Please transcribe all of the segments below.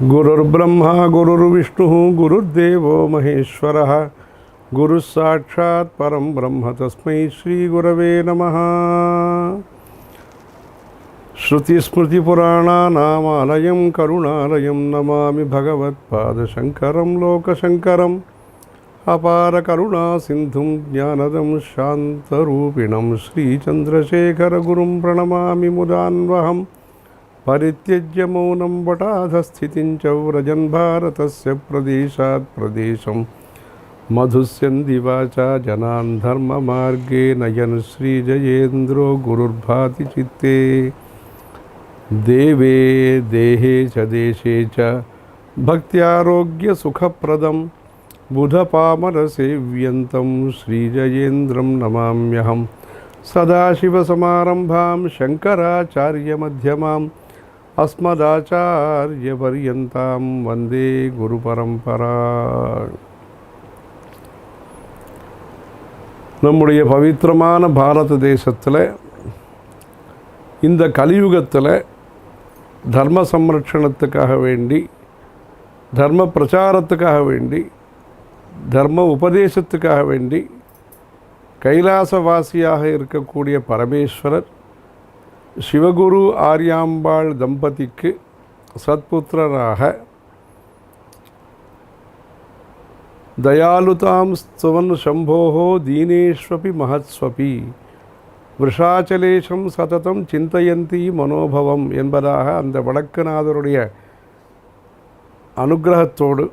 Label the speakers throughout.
Speaker 1: गुरुर्ब्रह्मा गुरुर्विष्णुः गुरुर्देवो महेश्वरः गुरुः साक्षात् परं ब्रह्म तस्मै श्रीगुरवे नमः। श्रुतिस्मृतिपुराणानामालयं करुणालयं नमामि भगवत्पादशङ्करं लोकशङ्करम् अपारकरुणासिन्धुं ज्ञानदं शान्तरूपिणं श्रीचन्द्रशेखरगुरुं प्रणमामि मुदान्वहम्। परित्यज्य मौनं वटाधस्थितिं च व्रजन् भारतस्य प्रदेशात् प्रदेशं मधुस्यन्ति वाचा जनान् धर्ममार्गे नयन् श्रीजयेन्द्रो गुरुर्भाति चित्ते। देवे देहे च देशे च भक्त्यारोग्यसुखप्रदं बुधपामरसेव्यन्तं श्रीजयेन्द्रं नमाम्यहं। सदाशिवसमारम्भां शङ्कराचार्यमध्यमाम् अस्मदाचार्यपर्यन्तां वन्दे குருபரம்பரா. நம்முடைய பவித்திரமான பாரத தேசத்தில் இந்த கலியுகத்தில் தர்ம சம்ரட்சணத்துக்காக வேண்டி, தர்ம பிரச்சாரத்துக்காக வேண்டி, தர்ம உபதேசத்துக்காக வேண்டி கைலாசவாசியாக இருக்கக்கூடிய பரமேஸ்வரர் சிவகுரு ஆர்யாம்பாள் தம்பதிக்கு சத்புத்திரராக தயாலுதாம் ஸ்துவன் சம்போஹோ தீனேஷ்வபி மகத்ஸ்வபி விருஷாச்சலேஷம் சததம் சிந்தயந்தி மனோபவம் என்பதாக அந்த வடக்குநாதருடைய அனுகிரகத்தோடு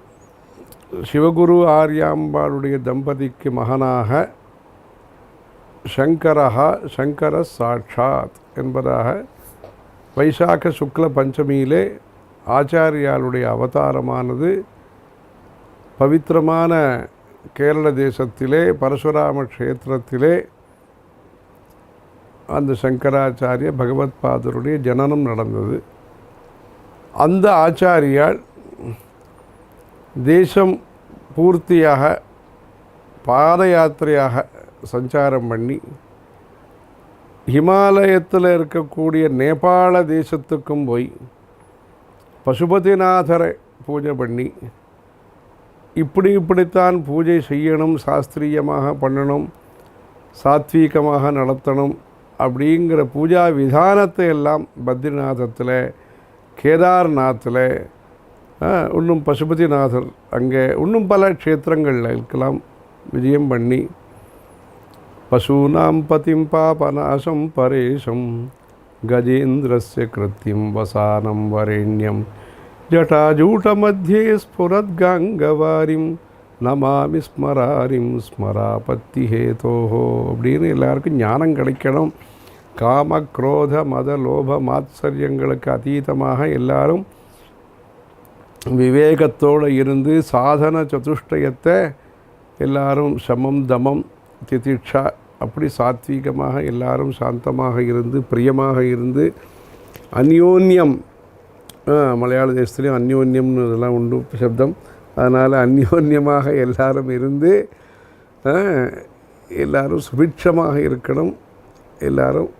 Speaker 1: சிவகுரு ஆர்யாம்பாளுடைய தம்பதிக்கு மகனாக சங்கரஹா சங்கர சாட்சாத் என்பதாக வைசாக சுக்ல பஞ்சமியிலே ஆச்சாரியாளுடைய அவதாரமானது பவித்திரமான கேரள தேசத்திலே பரசுராம க்ஷேத்திரத்திலே அந்த சங்கராச்சாரிய பகவத்பாதருடைய ஜனனம் நடந்தது. அந்த ஆச்சாரியால் தேசம் பூர்த்தியாக பாத யாத்திரையாக சஞ்சாரம் பண்ணி ஹிமாலயத்தில் இருக்கக்கூடிய நேபாள தேசத்துக்கும் போய் பசுபதிநாதரை பூஜை பண்ணி இப்படித்தான் பூஜை செய்யணும், சாஸ்திரியமாக பண்ணணும், சாத்வீகமாக நடத்தணும் அப்படிங்கிற பூஜா விதானத்தை எல்லாம் பத்ரிநாதத்தில், கேதார்நாத்தில், இன்னும் பசுபதிநாதர் அங்கே இன்னும் பல க்ஷேத்திரங்களில் இருக்கலாம் விஜயம் பண்ணி பசூனாம் பதிம் பாபநாசம் பரேஷம் கஜேந்திரஸ்ய கிருத்தியம் வசானம் வரேண்யம் ஜட்டாஜூட மத்தியே ஸ்புரத் கங்கவாரிம் நமாமி ஸ்மராரிம் ஸ்மராபத்தி ஹேதோஹோ அப்படின்னு எல்லாருக்கும் ஞானம் கிடைக்கணும். காம குரோத மத லோப மாத்சரியங்களுக்கு அதீதமாக எல்லாரும் விவேகத்தோடு இருந்து சாதன சதுஷ்டயத்தை எல்லாரும் சமம் தமம் திதிக்ஷா அப்படி சாத்வீகமாக எல்லாரும் சாந்தமாக இருந்து பிரியமாக இருந்து அந்யோன்யம், மலையாள தேசத்துலேயும் அந்யோன்யம்னு இதெல்லாம் உண்டு சப்தம், அதனால் அந்யோன்யமாக எல்லாரும் இருந்து எல்லாரும் சுபிட்சமாக இருக்கணும், எல்லாரும்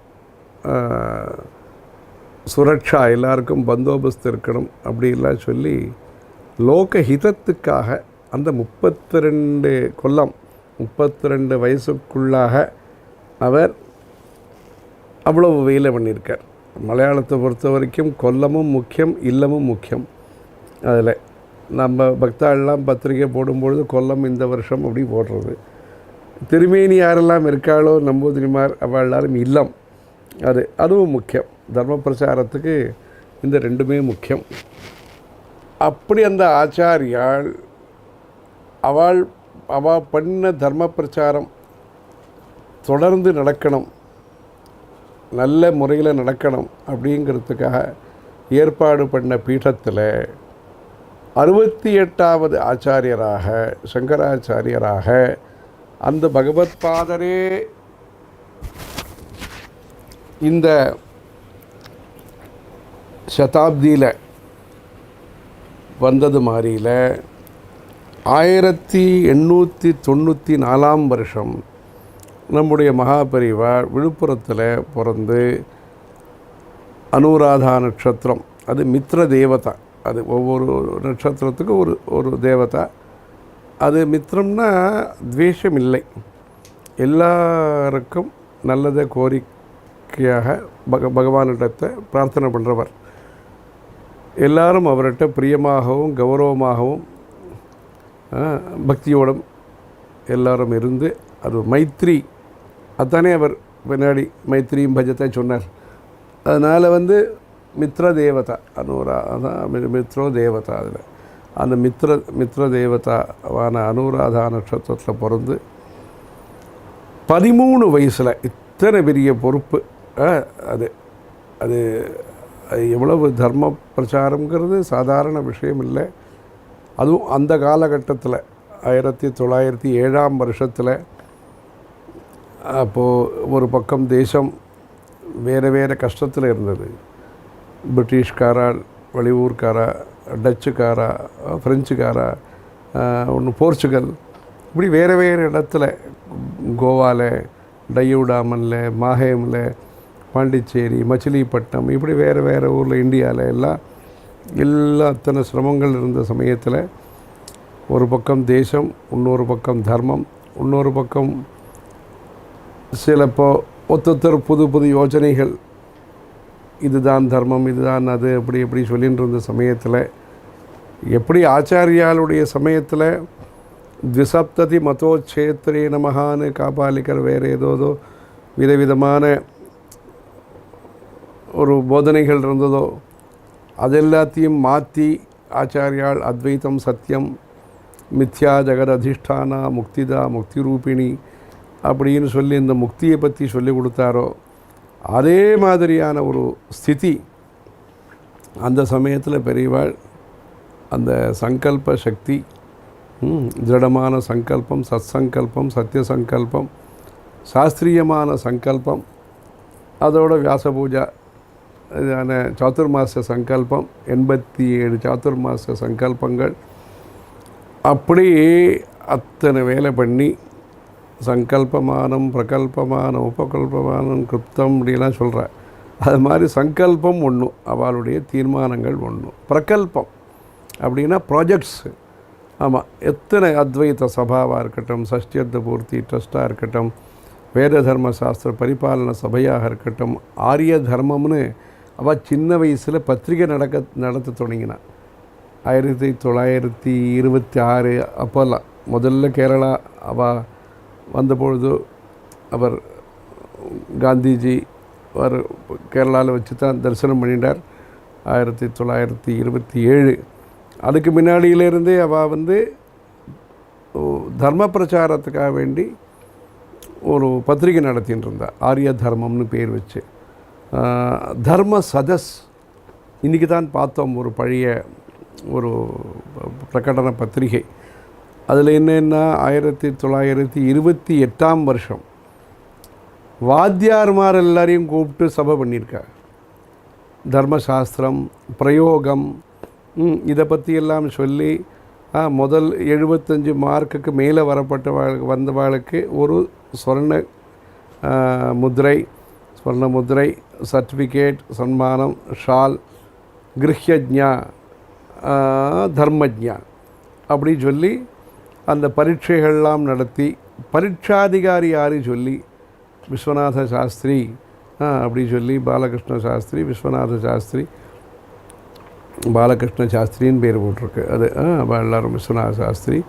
Speaker 1: சுரட்சா எல்லாருக்கும் பந்தோபஸ்து இருக்கணும் அப்படிலாம் சொல்லி லோகஹிதத்துக்காக அந்த 32 வயசுக்குள்ளாக அவர் அவ்வளவு வேலை பண்ணியிருக்கார். மலையாளத்தை பொறுத்த வரைக்கும் கொல்லமும் முக்கியம், இல்லமும் முக்கியம். அதில் நம்ம பக்தாளெலாம் பத்திரிகை போடும்பொழுது கொல்லம் இந்த வருஷம் அப்படி போடுறது, திருமேனி யாரெல்லாம் இருக்காளோ நம்பூதிரிமார் அவள் எல்லாரும் இல்லம், அதுவும் முக்கியம். தர்ம பிரச்சாரத்துக்கு இந்த ரெண்டுமே முக்கியம். அப்படி அந்த ஆச்சாரியால் அவள் பண்ண தர்ம பிரச்சாரம் தொடர்ந்து நடக்கணும், நல்ல முறையில் நடக்கணும் அப்படிங்கிறதுக்காக ஏற்பாடு பண்ண பீഠத்தில் 68வது ஆச்சாரியராக சங்கராச்சாரியராக அந்த பகவத்பாதரே இந்த சதாப்தியில் வந்தது மாதிரியில் 1894 வருஷம் நம்முடைய மகாபரிவா விழுப்புரத்தில் பிறந்து அனுராதா நட்சத்திரம், அது மித்ர தேவதா, அது ஒவ்வொரு நட்சத்திரத்துக்கும் ஒரு ஒரு தேவதா. அது மித்திரம்னா துவேஷம் இல்லை, எல்லாருக்கும் நல்லதை கோரிக்கையாக பகவானிடத்தை பிரார்த்தனை பண்ணுறவர். எல்லாரும் அவர்கிட்ட பிரியமாகவும் கௌரவமாகவும் பக்தியோடும் எல்லாரும் இருந்து, அது மைத்ரி, அதுதானே அவர் பின்னாடி மைத்ரியும் பஜத்தை சொன்னார். அதனால் மித்ர தேவதா அதான் மித்ரோ தேவதா. அதில் அந்த மித்ர தேவதாவான அனுராதா நட்சத்திரத்தில் பிறந்து 13 வயசில் இத்தனை பெரிய பொறுப்பு. அது அது எவ்வளவு தர்ம பிரச்சாரங்கிறது சாதாரண விஷயம் இல்லை. அதுவும் அந்த காலகட்டத்தில் 1907ஆம் வருஷத்தில். அப்போது ஒரு பக்கம் தேசம் வேறு கஷ்டத்தில் இருந்தது. பிரிட்டிஷ்காரா, வெளியூர்காரா, டச்சுக்காரா, ஃப்ரெஞ்சுக்காரா, ஒன்று போர்ச்சுகல், இப்படி வேறு இடத்துல கோவாவில், டையூடாமனில், மாஹேமில், பாண்டிச்சேரி, மச்சிலிப்பட்டினம், இப்படி வேறு ஊரில் இந்தியாவில் எல்லா அத்தனை சிரமங்கள் இருந்த சமயத்தில் ஒரு பக்கம் தேசம், இன்னொரு பக்கம் தர்மம், இன்னொரு பக்கம் சிலப்போ ஒத்தொத்தர் புது யோசனைகள், இதுதான் தர்மம், இதுதான் அது, எப்படி சொல்லின்னு இருந்த சமயத்தில், எப்படி ஆச்சாரியாளுடைய சமயத்தில் த்விசப்ததி மதோச்சேத்திரே நமகான்னு காப்பாளிக்கர் வேறு ஏதோ விதவிதமான ஒரு போதனைகள் இருந்ததோ, அதெல்லாத்தையும் மாற்றி ஆச்சாரியால் அத்வைத்தம் சத்தியம், மித்யா ஜெகத் அதிஷ்டானா, முக்திதா முக்தி ரூபிணி அப்படின்னு சொல்லி இந்த முக்தியை பற்றி சொல்லி கொடுத்தாரோ, அதே மாதிரியான ஒரு ஸ்திதி அந்த சமயத்தில் பெரியவாள் அந்த சங்கல்ப சக்தி, திருடமான சங்கல்பம், சத்சங்கல்பம், சத்திய சங்கல்பம், சாஸ்திரியமான சங்கல்பம், அதோட வியாச பூஜா இதான சாதுர்மாச சங்கல்பம், 87 சாதுர்மாச சங்கல்பங்கள், அப்படி அத்தனை வேலை பண்ணி சங்கல்பமானம், பிரகல்பமானம், உபகல்பமானம், கிருப்தம் இப்படிலாம் சொல்கிறேன். அது மாதிரி சங்கல்பம் ஒன்று, அவளுடைய தீர்மானங்கள் ஒன்று. பிரகல்பம் அப்படின்னா ப்ராஜெக்ட்ஸு. ஆமாம், எத்தனை அத்வைத சபாவாக இருக்கட்டும், சஷ்டியத்த பூர்த்தி ட்ரஸ்ட்டாக இருக்கட்டும், வேத தர்ம சாஸ்திர பரிபாலன சபையாக இருக்கட்டும், ஆரிய தர்மம்னு அவள் சின்ன வயசில் பத்திரிகை நடத்த தொடங்கினான். 1926 அப்போல்லாம் முதல்ல கேரளா அவள் வந்தபொழுது அவர் காந்திஜி அவர் கேரளாவில் வச்சு தான் தரிசனம் பண்ணிட்டார் 1927. அதுக்கு முன்னாடியிலேருந்தே அவள் தர்ம பிரச்சாரத்துக்காக வேண்டி ஒரு பத்திரிகை நடத்தின்னு இருந்தாள், ஆரிய தர்மம்னு பேர் வச்சு. தர்ம சதஸ் இன்றைக்கி தான் பார்த்தோம், ஒரு பழைய ஒரு பிரகடன பத்திரிகை. அதில் என்னென்னா 1928ஆம் வருஷம் வாத்தியார்மார் எல்லாரையும் கூப்பிட்டு சபை பண்ணியிருக்கா. தர்மசாஸ்திரம், பிரயோகம், இதை பற்றியெல்லாம் சொல்லி முதல் 75 மார்க்குக்கு மேலே வந்தவாளுக்கு ஒரு ஸ்வர்ண முத்ரை, சர்டிஃபிகேட், சன்மானம், ஷால், கிருஹ்யஜ்ஞா, தர்மஜ்ஞா அப்படி சொல்லி அந்த பரீட்சைகள்லாம் நடத்தி, பரீட்சாதிகாரி யாரு சொல்லி விஸ்வநாத சாஸ்திரி அப்படி சொல்லி பாலகிருஷ்ண சாஸ்திரி, விஸ்வநாத சாஸ்திரி, பாலகிருஷ்ண சாஸ்திரின்னு பேர் போட்டிருக்கு. அது எல்லோரும் விஸ்வநாத சாஸ்திரி,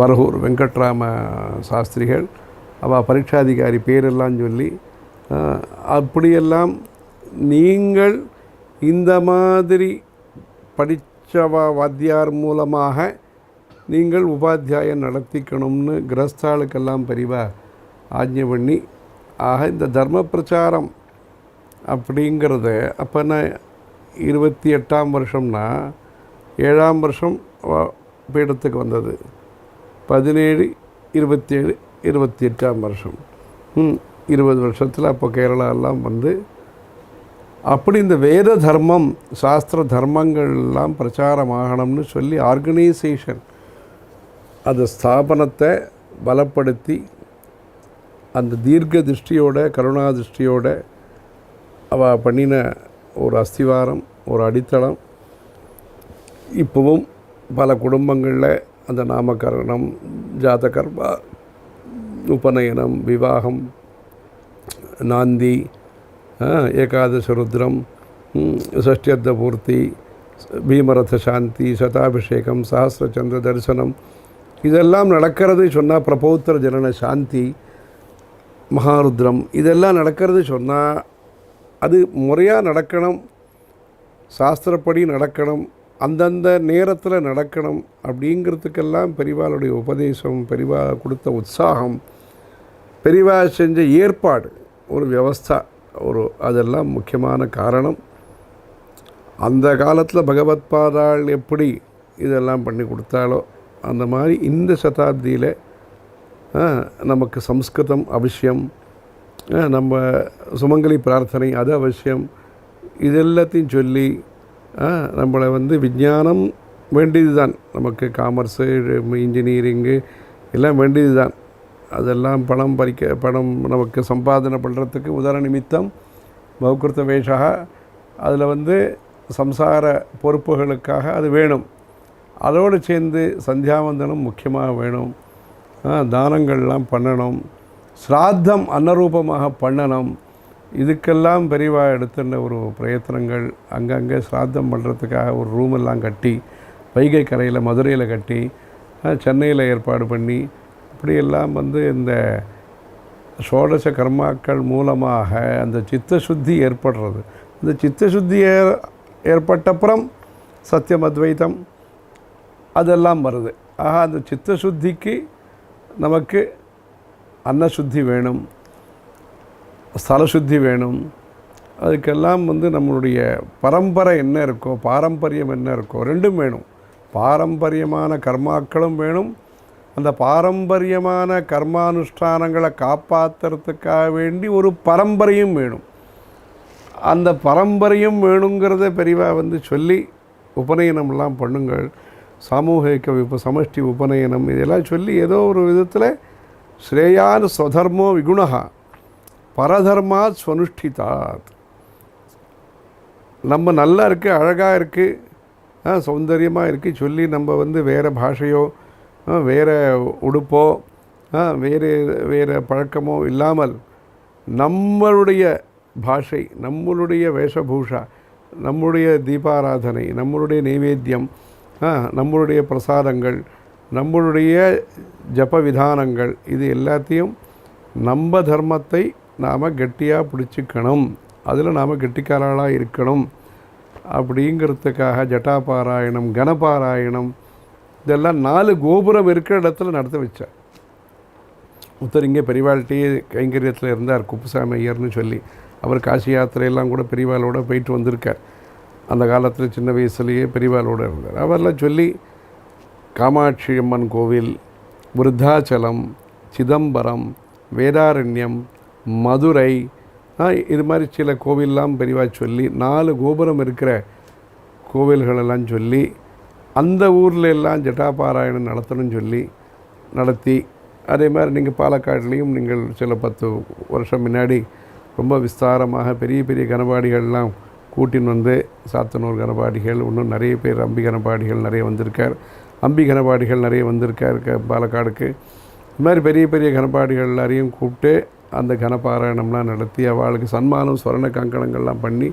Speaker 1: வரகூர் வெங்கட்ராம சாஸ்திரிகள், அவள் பரீட்சாதிகாரி பேரெல்லாம் சொல்லி, அப்படியெல்லாம் நீங்கள் இந்த மாதிரி படித்தவ வாத்தியார் மூலமாக நீங்கள் உபாத்தியாயம் நடத்திக்கணும்னு கிரஸ்தாளுக்கெல்லாம் பெரிவா ஆஜ்ஞை பண்ணி, ஆக இந்த தர்ம பிரச்சாரம் அப்படிங்கிறத அப்போ நான் 28ஆம் வருஷம்னா 7ஆம் வருஷம் பீடத்துக்கு வந்தது, 17, 27, 28ஆம் வருஷம், 20 வருஷத்தில் அப்போ கேரளாலாம் அப்படி இந்த வேத தர்மம், சாஸ்திர தர்மங்கள்லாம் பிரச்சாரமாகணும்னு சொல்லி ஆர்கனைசேஷன் அந்த ஸ்தாபனத்தை பலப்படுத்தி, அந்த தீர்க்க திருஷ்டியோட கருணா திருஷ்டியோட அவள் பண்ணின ஒரு அஸ்திவாரம், ஒரு அடித்தளம் இப்போவும் பல குடும்பங்களில் அந்த நாமகரணம், ஜாதகர்மா, உபநயனம், விவாகம், நாந்தி, ஏகாதச ருத்ரம், ஷஷ்டியர்த்த பூர்த்தி, பீமரத சாந்தி, சதாபிஷேகம், சஹஸ்ரச்சந்திர தரிசனம் இதெல்லாம் நடக்கிறது சொன்னால், பிரபௌத்திர ஜனன சாந்தி, மகாருத்ரம் இதெல்லாம் நடக்கிறது சொன்னால் அது முறையாக நடக்கணும், சாஸ்திரப்படி நடக்கணும், அந்தந்த நேரத்தில் நடக்கணும். அப்படிங்கிறதுக்கெல்லாம் பெரியவாளுடைய உபதேசம், பெரியவா கொடுத்த உற்சாகம், பெரியவா செஞ்ச ஏற்பாடு, ஒரு வியவஸ்தா, அதெல்லாம் முக்கியமான காரணம். அந்த காலத்தில் பகவத் பாதாள் எப்படி இதெல்லாம் பண்ணி கொடுத்தாலோ அந்த மாதிரி இந்த சதாப்தியில் நமக்கு சம்ஸ்கிருதம் அவசியம், நம்ம சுமங்கலி பிரார்த்தனை அது அவசியம். இதெல்லாத்தையும் சொல்லி நம்மளை விஞ்ஞானம் வேண்டியது தான், நமக்கு காமர்ஸு, இன்ஜினியரிங்கு எல்லாம் வேண்டியது தான். அதெல்லாம் பணம் நமக்கு சம்பாதனை பண்ணுறதுக்கு உதாரண நிமித்தம் பௌகிருத்த வேஷா, அதில் சம்சார பொறுப்புகளுக்காக அது வேணும். அதோடு சேர்ந்து சந்தியாவந்தனம் முக்கியமாக வேணும், தானங்கள்லாம் பண்ணணும், ஸ்ராத்தம் அன்னரூபமாக பண்ணணும். இதுக்கெல்லாம் பெரியவா எடுத்துட்ட ஒரு பிரயத்தனங்கள். அங்கங்கே ஸ்ராத்தம் பண்ணுறதுக்காக ஒரு ரூமெல்லாம் கட்டி, வைகை கரையில் மதுரையில் கட்டி, சென்னையில் ஏற்பாடு பண்ணி, இப்படியெல்லாம் இந்த ஷோடச கர்மாக்கள் மூலமாக அந்த சித்தசுத்தி ஏற்படுறது. இந்த சித்தசுத்தி ஏற்பட்டப்புறம் சத்தியம் அத்வைத்தம் அதெல்லாம் வருது. ஆக அந்த சித்தசுத்திக்கு நமக்கு அன்னசுத்தி வேணும், ஸ்தலசுத்தி வேணும். அதுக்கெல்லாம் நம்மளுடைய பரம்பரை என்ன இருக்கோ, பாரம்பரியம் என்ன இருக்கோ ரெண்டும் வேணும். பாரம்பரியமான கர்மாக்களும் வேணும், அந்த பாரம்பரியமான கர்மானுஷ்டானங்களை காப்பாற்றுறதுக்காக வேண்டி ஒரு பரம்பரையும் வேணும். அந்த பரம்பரையும் வேணுங்கிறத பெரியவா சொல்லி உபநயனம்லாம் பண்ணுங்கள், சாமூகிக சமஷ்டி உபநயனம் இதெல்லாம் சொல்லி ஏதோ ஒரு விதத்தில் ஸ்ரேயான் ஸ்வதர்மோ விகுணா பரதர்மாத் ஸ்வனுஷ்டிதாத். நம்ம நல்லா இருக்குது, அழகாக இருக்குது, சௌந்தரியமாக இருக்குது சொல்லி நம்ம வேறு பாஷையோ வேறு உடுப்போ வேறு பழக்கமோ இல்லாமல் நம்மளுடைய பாஷை, நம்மளுடைய வேஷபூஷா, நம்முடைய தீபாராதனை, நம்மளுடைய நைவேத்தியம், நம்மளுடைய பிரசாதங்கள், நம்மளுடைய ஜப விதானங்கள் இது எல்லாத்தையும் நம்ம தர்மத்தை நாம் கெட்டியாக பிடிச்சிக்கணும், அதில் நாம் கெட்டிக்காரர்களாக இருக்கணும். அப்படிங்கிறதுக்காக ஜட்டாபாராயணம், கணபாராயணம் இதெல்லாம் 4 கோபுரம் இருக்கிற இடத்துல நடத்த வச்சார். உத்தரிங்கே பெரியவாள்கிட்டே கைங்கரியத்தில் இருந்தார், குப்புசாமி ஐயர்னு சொல்லி. அவர் காசி யாத்திரையெல்லாம் கூட பெரியவாளோட போயிட்டு வந்திருக்கார். அந்த காலத்தில் சின்ன வயசுலேயே பெரியவாளோடு இருந்தார். அவரெல்லாம் சொல்லி காமாட்சி அம்மன் கோவில், விருத்தாச்சலம், சிதம்பரம், வேதாரண்யம், மதுரை இது மாதிரி சில கோவிலெலாம் பெரியவா சொல்லி 4 கோபுரம் இருக்கிற கோவில்களெல்லாம் சொல்லி அந்த ஊரில் எல்லாம் ஜட்டாபாராயணம் நடத்தணும்னு சொல்லி நடத்தி, அதே மாதிரி நீங்கள் பாலக்காட்லேயும் நீங்கள் சில 10 வருஷம் முன்னாடி ரொம்ப விஸ்தாரமாக பெரிய பெரிய கனபாடிகள்லாம் கூட்டின்னு சாத்தனூர் கனபாடிகள், இன்னும் நிறைய பேர் அம்பி கனபாடிகள் நிறைய வந்திருக்கார், அம்பி கனபாடிகள் நிறைய வந்திருக்கார் பாலக்காடுக்கு. இது மாதிரி பெரிய பெரிய கனபாடிகள் எல்லாரையும் கூப்பிட்டு அந்த கனபாராயணம்லாம் நடத்தி அவளுக்கு சன்மானம் ஸ்வர்ண கங்கணங்கள்லாம் பண்ணி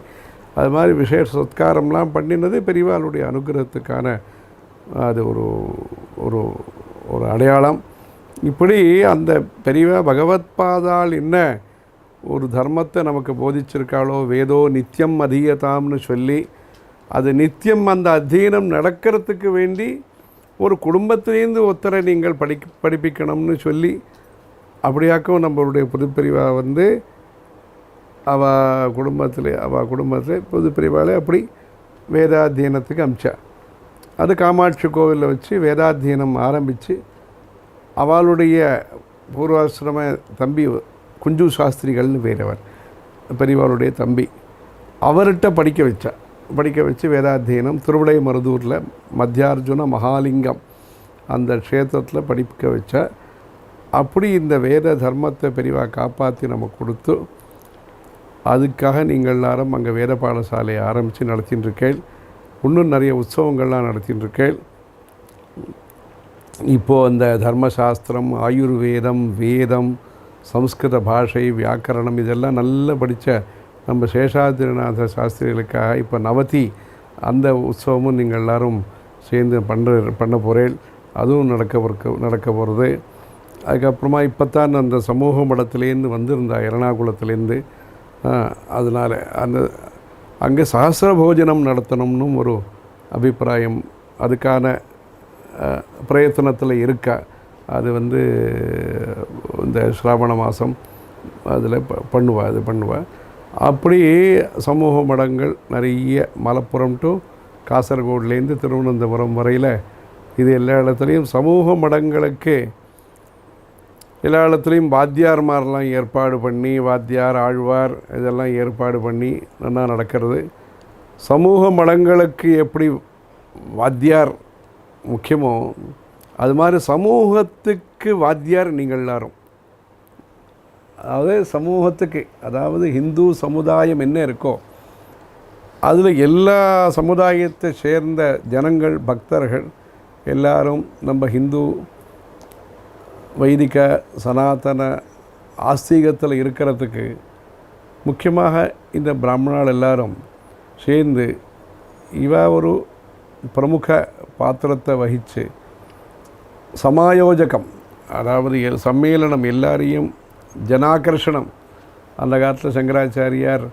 Speaker 1: அது மாதிரி விசேஷ சத்காரம்லாம் பண்ணினது பெரியவாளுடைய அனுகிரகத்துக்கான அது ஒரு ஒரு ஒரு அடையாளம். இப்படி அந்த பெரியவா பகவத் பாதாள் என்ன ஒரு தர்மத்தை நமக்கு போதிச்சிருக்காளோ, வேதோ நித்தியம் அதீயதாம்னு சொல்லி அது நித்தியம் அந்த அத்தியனம் நடக்கிறதுக்கு வேண்டி ஒரு குடும்பத்திலேருந்து ஒருத்தரை நீங்கள் படிப்பிக்கணும்னு சொல்லி அப்படியாக்கும் நம்மளுடைய புதுப்பிரிவா அவள் குடும்பத்தில் புதுப்பிரிவாலே அப்படி வேதாத்தியனத்துக்கு அமிச்சா. அது காமாட்சி கோவிலில் வச்சு வேதாத்தியனம் ஆரம்பித்து அவளுடைய பூர்வாசிரம தம்பி குஞ்சு சாஸ்திரிகள்னு வேறவர் பெரியவாளுடைய தம்பி, அவர்கிட்ட படிக்க வச்சு வேதாத்தியனம் திருவிடை மருதூரில் மத்தியார்ஜுன மகாலிங்கம் அந்த க்ஷேத்திரத்தில் படிக்க வச்ச. அப்படி இந்த வேத தர்மத்தை பெரியவா காப்பாற்றி நம்ம கொடுத்து அதுக்காக நீங்கள் எல்லாரும் அங்கே வேத பாடசாலையை ஆரம்பித்து நடத்தின்னு இருக்கேன். இன்னும் நிறைய உற்சவங்கள்லாம் நடத்தின்னு இருக்கேன். இப்போது அந்த தர்மசாஸ்திரம், ஆயுர்வேதம், வேதம், சம்ஸ்கிருத பாஷை, வியாக்கரணம் இதெல்லாம் நல்லா படித்த நம்ம சேஷாதிரிநாத சாஸ்திரிகளுக்காக இப்போ நவதி அந்த உற்சவமும் நீங்கள் எல்லோரும் சேர்ந்து பண்ண போகிறேன். அதுவும் நடக்க போகிறது. அதுக்கப்புறமா இப்போ தான் அந்த சமூக மடத்துலேருந்து வந்திருந்தா எர்ணாகுளத்துலேருந்து. அதனால் அங்கே சஹஸ்ர போஜனம் நடத்தணும்னு ஒரு அபிப்பிராயம், அதுக்கான பிரயத்தனத்தில் இருக்கா. அது இந்த ஸ்ராவண மாதம் அதில் பண்ணுவா. அப்படி சமூக மடங்கள் நிறைய மலப்புரம் டு காசர்கோட்லேருந்து திருவனந்தபுரம் வரையில் இது எல்லா இடத்துலையும் சமூக மடங்களுக்கு எல்லா இடத்துலையும் வாத்தியார்மாரெலாம் ஏற்பாடு பண்ணி, வாத்தியார், ஆழ்வார் இதெல்லாம் ஏற்பாடு பண்ணி நல்லா நடக்கிறது. சமூக மடங்களுக்கு எப்படி வாத்தியார் முக்கியமோ அது மாதிரி சமூகத்துக்கு வாத்தியார் நீங்கள் எல்லாரும். அதாவது சமூகத்துக்கு, அதாவது ஹிந்து சமுதாயம் என்ன இருக்கோ அதில் எல்லா சமுதாயத்தை சேர்ந்த ஜனங்கள், பக்தர்கள் எல்லாரும் நம்ம ஹிந்து வைதிக சனாதன ஆஸ்திகத்தில் இருக்கிறதுக்கு முக்கியமாக இந்த பிராமணால் எல்லாரும் சேர்ந்து ஒரு பிரமுக பாத்திரத்தை வகித்து சமாயோஜகம், அதாவது சம்மேளனம், எல்லாரையும் ஜனாகர்ஷணம். அந்த காலத்தில் சங்கராச்சாரியார்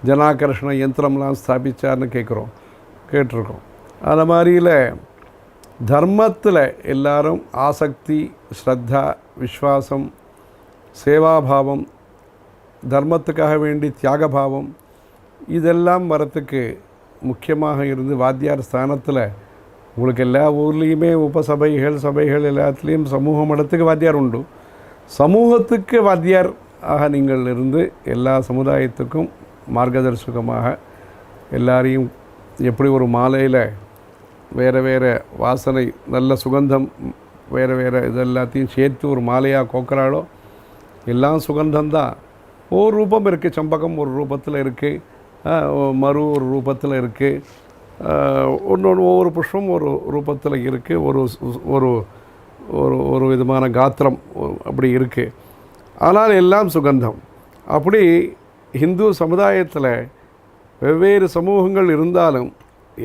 Speaker 1: ஜனாகர்ஷண யந்திரம்லாம் ஸ்தாபித்தார்னு கேட்டிருக்கோம். அந்த மாதிரியில் தர்மத்தில் எல்லாரும் ஆசக்தி, ஸ்ரத்தா, விஸ்வாசம், சேவாபாவம், தர்மத்துக்காக வேண்டி தியாகபாவம் இதெல்லாம் வரத்துக்கு முக்கியமாக இருந்து வாத்தியார் ஸ்தானத்தில் உங்களுக்கு எல்லா ஊர்லேயுமே சபைகள் எல்லாத்துலேயும் சமூக மடத்துக்கு வாத்தியார் உண்டு. சமூகத்துக்கு வாத்தியார் ஆக நீங்கள் இருந்து எல்லா சமுதாயத்துக்கும் மார்க்கதர்சகமாக எல்லாரையும் எப்படி ஒரு மாலையில் வேறு வாசனை, நல்ல சுகந்தம், வேறு இதெல்லாத்தையும் சேர்த்து ஒரு மாலையாக கோக்குறாளோ எல்லாம் சுகந்தம்தான். ஒரு ரூபம் இருக்குது, சம்பகம் ஒரு ரூபத்தில் இருக்குது, மரு ஒரு ரூபத்தில் இருக்குது, ஒவ்வொரு புஷ்பம் ஒரு ரூபத்தில் இருக்குது, ஒரு ஒரு விதமான காத்திரம் அப்படி இருக்குது. ஆனால் எல்லாம் சுகந்தம். அப்படி ஹிந்து சமுதாயத்தில் வெவ்வேறு சமூகங்கள் இருந்தாலும்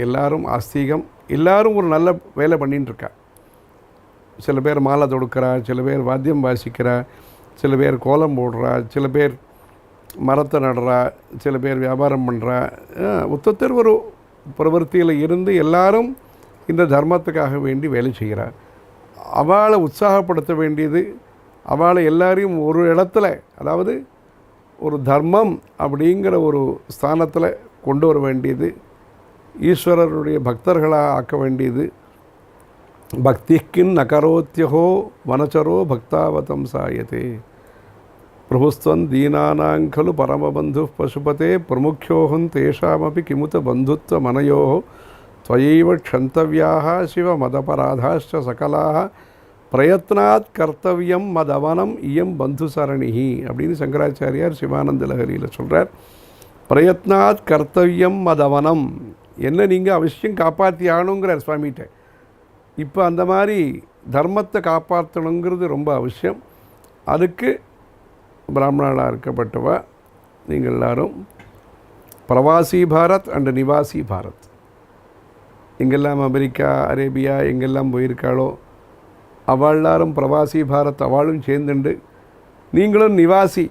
Speaker 1: எல்லாரும் ஆஸ்திகம், எல்லாரும் ஒரு நல்ல வேலை பண்ணிட்டுருக்கா. சில பேர் மாலை தொடுக்கிறா, சில பேர் வாத்தியம் வாசிக்கிறா, சில பேர் கோலம் போடுறா, சில பேர் மரத்தை நடுறா, சில பேர் வியாபாரம் பண்ணுறா. ஒத்தொத்தர் ஒரு பிரவருத்தியில் இருந்து எல்லாரும் இந்த தர்மத்துக்காக வேண்டி வேலை செய்கிறார். அவளை உற்சாகப்படுத்த வேண்டியது, அவளை எல்லாரையும் ஒரு இடத்துல, அதாவது ஒரு தர்மம் அப்படிங்கிற ஒரு ஸ்தானத்தில் கொண்டு வர வேண்டியது, ஈஸ்வரருடைய பக்தர்களாக ஆக்க வேண்டியது. பக்திக்கின் நகரோத்யகோ வனச்சரோ பக்தாவதம் சாயதே பிரபுஸ்வன் தீனானாங்கலு பரமபந்து பசுபதே பிரமுக்கியோகம் தேஷாமபி கிமுத பந்துத்வ மனயோ त्वयैव क्षन्तव्याः शिव मदपराधाश्च सकलाः பிரயத்னாத் கர்த்தவியம் மதவனம் இயம் பந்து சரணிஹி அப்படின்னு சங்கராச்சாரியார் சிவானந்த லஹரியில் சொல்கிறார். பிரயத்னாத் கர்த்தவியம் மதவனம், என்ன நீங்கள் அவசியம் காப்பாற்றி ஆகணுங்கிறார் சுவாமிகிட்ட. இப்போ அந்த மாதிரி தர்மத்தை காப்பாற்றணுங்கிறது ரொம்ப அவசியம். அதுக்கு பிராமணனாக இருக்கப்பட்டவா நீங்கள் எல்லாரும் பிரவாசி பாரத் அண்ட் நிவாசி பாரத், எங்கெல்லாம் அமெரிக்கா, அரேபியா எங்கெல்லாம் போயிருக்காளோ அவள் எல்லாரும் பிரவாசி பாரத் அவளும் சேர்ந்துண்டு, நீங்களும் நிவாசி,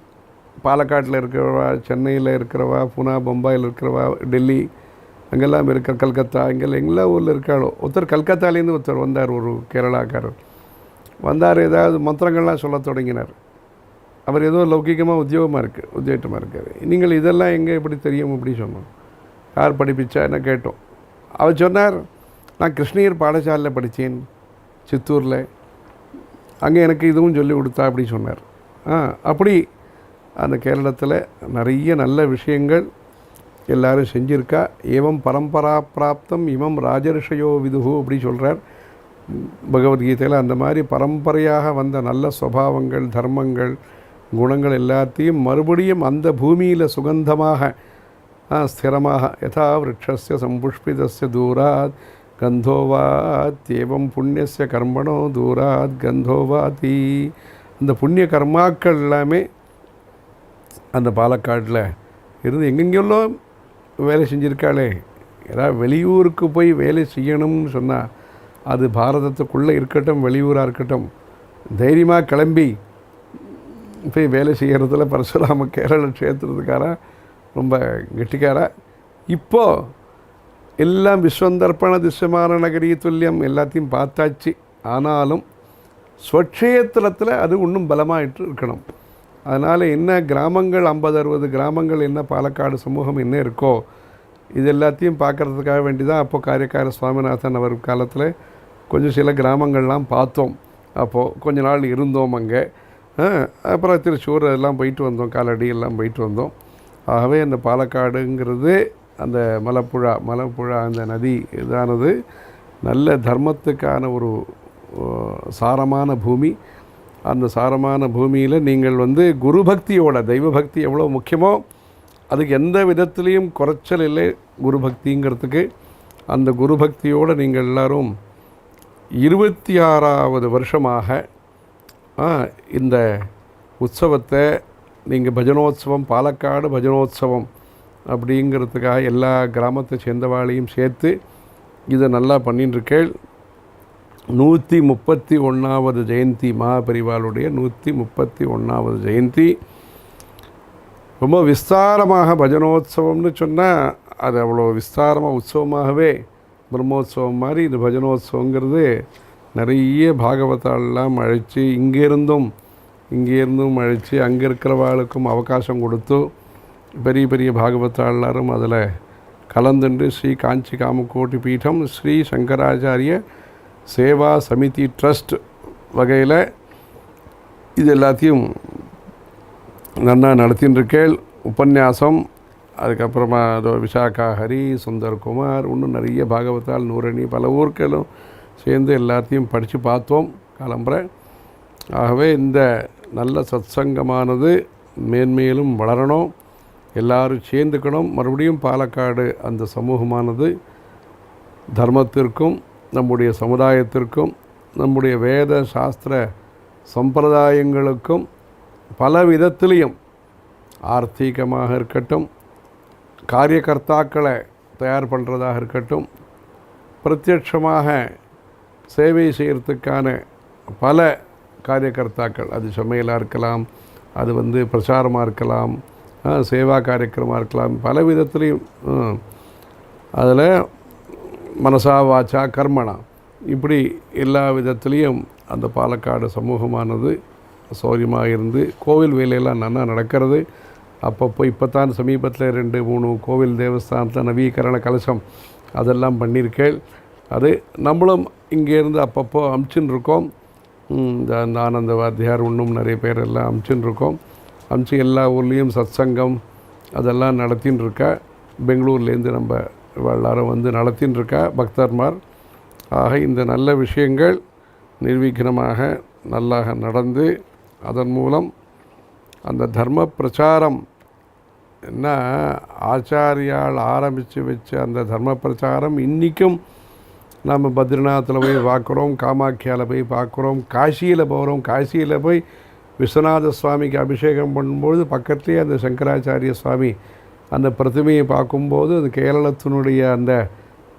Speaker 1: பாலக்காட்டில் இருக்கிறவா, சென்னையில் இருக்கிறவா, பூனா, பம்பாயில் இருக்கிறவா, டெல்லி அங்கெல்லாம் இருக்க, கல்கத்தா இங்கெல்லாம் எல்லா ஊரில் இருக்காளோ. ஒருத்தர் கல்கத்தாலேருந்து ஒருத்தர் வந்தார், ஒரு கேரளாக்காரர் வந்தார். ஏதாவது மந்திரங்கள்லாம் சொல்ல தொடங்கினார். அவர் ஏதோ லௌகிகமாக உத்தியோகமாக இருக்கார். நீங்கள் இதெல்லாம் எங்கே எப்படி தெரியும் அப்படி சொன்னோம். யார் படிப்பிச்சா என்ன கேட்டோம். அவர் சொன்னார், நான் கிருஷ்ணகிரி பாடசாலையில் படித்தேன் சித்தூரில், அங்கே எனக்கு இதுவும் சொல்லி கொடுத்தா அப்படி சொன்னார். அப்படி அந்த கேரளத்தில் நிறைய நல்ல விஷயங்கள் எல்லோரும் செஞ்சுருக்கா. ஏவம் பரம்பரா பிராப்தம் இமம் ராஜரிஷயோ விதுகு அப்படி சொல்கிறார் பகவத்கீதையில். அந்த மாதிரி பரம்பரையாக வந்த நல்ல சுபாவங்கள், தர்மங்கள், குணங்கள் எல்லாத்தையும் மறுபடியும் அந்த பூமியில் சுகந்தமாக ஸ்திரமாக யதா விரக்ஷஸ்ய சம்புஷ்பிதஸ்ய தூராத் கந்தோவாத்யேவம் புண்ணியஸ்ய கர்மணோ தூராத் கந்தோவாதி. அந்த புண்ணிய கர்மாக்கள் எல்லாமே அந்த பாலக்காட்டில் இருந்து எங்கெங்கெல்லோ வேலை செஞ்சுருக்காளே. ஏதாவது வெளியூருக்கு போய் வேலை செய்யணும்னு சொன்னால் அது பாரதத்துக்குள்ளே இருக்கட்டும் வெளியூராக இருக்கட்டும், தைரியமாக கிளம்பி போய் வேலை செய்கிறதுல பரசுராம கேரள க்ஷேத்திரத்துக்காரா ரொம்ப கெட்டிக்காரா. இப்போது எல்லாம் விஸ்வந்தர்ப்பண திஸ்யமான நகரி துல்லியம் எல்லாத்தையும் பார்த்தாச்சு. ஆனாலும் ஸ்வக்ஷேத்திரத்தில் அது இன்னும் பலமாயிட்டு இருக்கணும். அதனால் என்ன கிராமங்கள் 50-60 கிராமங்கள் என்ன பாலக்காடு சமூகம் என்ன இருக்கோ இது எல்லாத்தையும் பார்க்குறதுக்காக வேண்டி தான் அப்போது காரியக்கார சுவாமிநாதன் அவர் காலத்தில் கொஞ்சம் சில கிராமங்கள்லாம் பார்த்தோம். அப்போது கொஞ்ச நாள் இருந்தோம் அங்கே. அப்புறம் திருச்சூர் எல்லாம் போயிட்டு வந்தோம், காலடி எல்லாம் போயிட்டு வந்தோம். ஆகவே அந்த பாலக்காடுங்கிறது அந்த மலப்புழா அந்த நதி இதானது நல்ல தர்மத்துக்கான ஒரு சாரமான பூமி. அந்த சாரமான பூமியில் நீங்கள் குரு பக்தியோட, தெய்வ பக்தி எவ்வளோ முக்கியமோ அதுக்கு எந்த விதத்துலேயும் குறைச்சல் இல்லை குரு பக்திங்கிறதுக்கு. அந்த குரு பக்தியோடு நீங்கள் எல்லோரும் 26வது வருஷமாக இந்த உற்சவத்தை நீங்கள் பஜனோத்சவம், பாலக்காடு பஜனோத்சவம் அப்படிங்கிறதுக்காக எல்லா கிராமத்தை சேர்ந்தவாளையும் சேர்த்து இதை நல்லா பண்ணிட்டுருக்கேள். 131வது ஜெயந்தி, மகாபரிவாளுடைய 131வது ஜெயந்தி. ரொம்ப விஸ்தாரமாக பஜனோத்சவம்னு சொன்னால் அது அவ்வளோ விஸ்தாரமாக உற்சவமாகவே பிரம்மோத்சவம் மாதிரி இது பஜனோத்சவங்கிறது நிறைய பாகவதாலெல்லாம் அழைச்சி இங்கேருந்தும் அழைச்சி அங்கே இருக்கிறவாளுக்கும் அவகாசம் கொடுத்து பெரிய பெரிய பாகவதாளரும் அதில் கலந்துண்டு ஸ்ரீ காஞ்சி காமகோட்டி பீடம் ஸ்ரீ சங்கராச்சாரிய சேவா சமிதி ட்ரஸ்ட் வகையில் இது எல்லாத்தையும் நல்லா நடத்தின்னு உபன்யாசம். அதுக்கப்புறமா அதோ விசாகா ஹரி, சுந்தர்குமார், இன்னும் நிறைய பாகவதால், நூரணி, பல ஊர்களும் சேர்ந்து எல்லாத்தையும் படித்து பார்த்தோம் காலம்புரை. ஆகவே இந்த நல்ல சத்சங்கமானது மேன்மேலும் வளரணும், எல்லாரும் சேர்ந்துக்கணும். மறுபடியும் பாலக்காடு அந்த சமூகமானது தர்மத்திற்கும் நம்முடைய சமுதாயத்திற்கும் நம்முடைய வேத சாஸ்திர சம்பிரதாயங்களுக்கும் பல விதத்திலையும் ஆர்த்திகமாக இருக்கட்டும், காரியகர்த்தாக்களை தயார் பண்ணுறதாக இருக்கட்டும், பிரத்யட்சமாக சேவை செய்கிறதுக்கான பல காரியகர்த்தாக்கள், அது சமையலாக இருக்கலாம், அது பிரச்சாரமாக இருக்கலாம், சேவா காரியக்கிரமாக இருக்கலாம், பல விதத்துலேயும் அதில் மனசா வாச்சா கர்மணா இப்படி எல்லா விதத்துலேயும் அந்த பாலக்காடு சமூகமானது சௌரியமாக இருந்து கோவில் வேலையெல்லாம் நல்லா நடக்கிறது. அப்பப்போ இப்போ தான் சமீபத்தில் 2-3 கோவில் தேவஸ்தானத்தில் நவீகரண கலசம் அதெல்லாம் பண்ணியிருக்கேள். அது நம்மளும் இங்கேருந்து அப்பப்போ அமுச்சுன்னு இருக்கோம். இந்த ஆனந்த வாத்தியார் இன்னும் நிறைய பேர் எல்லாம் அமுச்சுன்னு இருக்கோம். அமுச்சு எல்லா ஊர்லேயும் சத்சங்கம் அதெல்லாம் நடத்தின்னு இருக்கா. பெங்களூர்லேருந்து நம்ம எல்லாரும் நடத்தின்னு இருக்கா பக்தர்மார். ஆக இந்த நல்ல விஷயங்கள் நிர்விக்னமாக நல்லாக நடந்து அதன் மூலம் அந்த தர்ம பிரச்சாரம் என்ன ஆச்சாரியால் ஆரம்பித்து வச்ச அந்த தர்ம பிரச்சாரம் இன்றைக்கும் நம்ம பத்ரிநாத்தில் போய் பார்க்குறோம், காமாக்கியாவில் போய் பார்க்குறோம், காசியில் போகிறோம். காசியில் போய் விஸ்வநாத சுவாமிக்கு அபிஷேகம் பண்ணும்போது பக்கத்துலேயே அந்த சங்கராச்சாரிய சுவாமி அந்த பிரதிமையை பார்க்கும்போது அது கேரளத்தினுடைய அந்த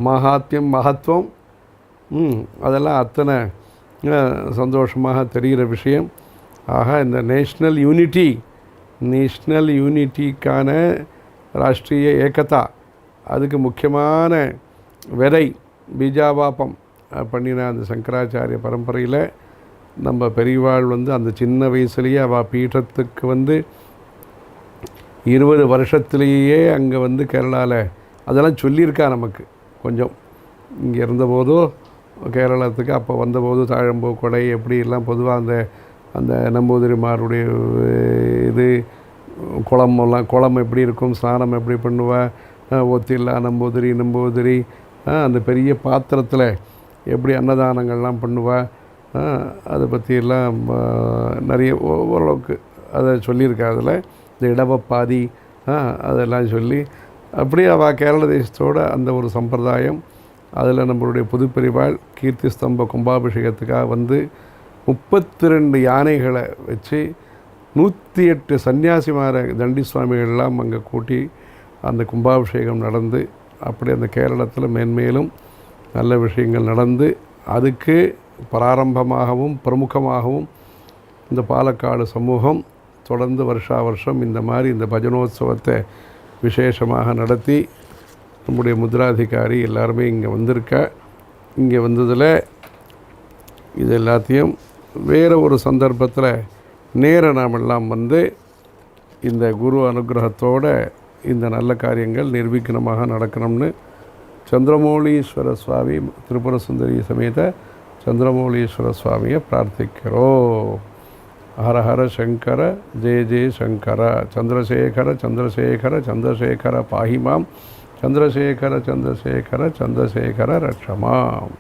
Speaker 1: மகத்துவம் அதெல்லாம் அத்தனை சந்தோஷமாக தெரிகிற விஷயம். ஆக இந்த நேஷ்னல் யூனிட்டிக்கான ராஷ்ட்ரிய ஏகதா அதுக்கு முக்கியமான விதை பீஜாவாப்பம் பண்ணின அந்த சங்கராச்சாரிய பரம்பரையில் நம்ம பெரியவாள் அந்த சின்ன வயசுலேயே அவள் பீഠத்துக்கு 20 வருஷத்துலேயே அங்கே கேரளாவில் அதெல்லாம் சொல்லியிருக்கா நமக்கு. கொஞ்சம் இங்கே இருந்தபோதோ கேரளத்துக்கு அப்போ வந்தபோது தாழம்பூ கொடை எப்படி எல்லாம் பொதுவாக அந்த நம்பூதிரிமாருடைய இது குளம் எப்படி இருக்கும், ஸ்நானம் எப்படி பண்ணுவா, ஒத்தில்லா நம்பூதிரி அந்த பெரிய பாத்திரத்தில் எப்படி அன்னதானங்கள்லாம் பண்ணுவா, அதை பற்றியெல்லாம் நிறைய ஓரளவுக்கு அதை சொல்லியிருக்கா. அதில் இந்த இடவப்பாதி அதெல்லாம் சொல்லி அப்படியே அவள் கேரள தேசத்தோட அந்த ஒரு சம்பிரதாயம். அதில் நம்மளுடைய புதுப்பெரிவாள் கீர்த்தி ஸ்தம்ப கும்பாபிஷேகத்துக்காக வந்து 32 யானைகளை வச்சு 108 சன்னியாசிமார தண்டி சுவாமிகள்லாம் அங்கே கூட்டி அந்த கும்பாபிஷேகம் நடந்து, அப்படி அந்த கேரளத்தில் மேன்மேலும் நல்ல விஷயங்கள் நடந்து, அதுக்கு பிராரம்பமாகவும் பிரமுகமாகவும் இந்த பாலக்காடு சமூகம் தொடர்ந்து வருஷா வருஷம் இந்த மாதிரி இந்த பஜனோத்சவத்தை விசேஷமாக நடத்தி நம்முடைய முத்ராதிகாரி எல்லாருமே இங்கே வந்திருக்க. இங்கே வந்ததில் இது எல்லாத்தையும் வேறு ஒரு சந்தர்ப்பத்தில் நாம் எல்லாம் வந்து இந்த குரு அனுகிரகத்தோடு இந்த நல்ல காரியங்கள் நிர்விக்னமாக நடக்கணும்னு சந்திரமௌலீஸ்வர சுவாமி திரிபுர சுந்தரி சமேத சந்திரமௌலீஸ்வர சுவாமியை பிரார்த்திக்கிறோம். ஹர ஹர சங்கர ஜெய ஜெய சங்கர சந்திரசேகர சந்திரசேகர சந்திரசேகர பாஹிமாம் சந்திரசேகர சந்திரசேகர சந்திரசேகர ரட்சமாம்.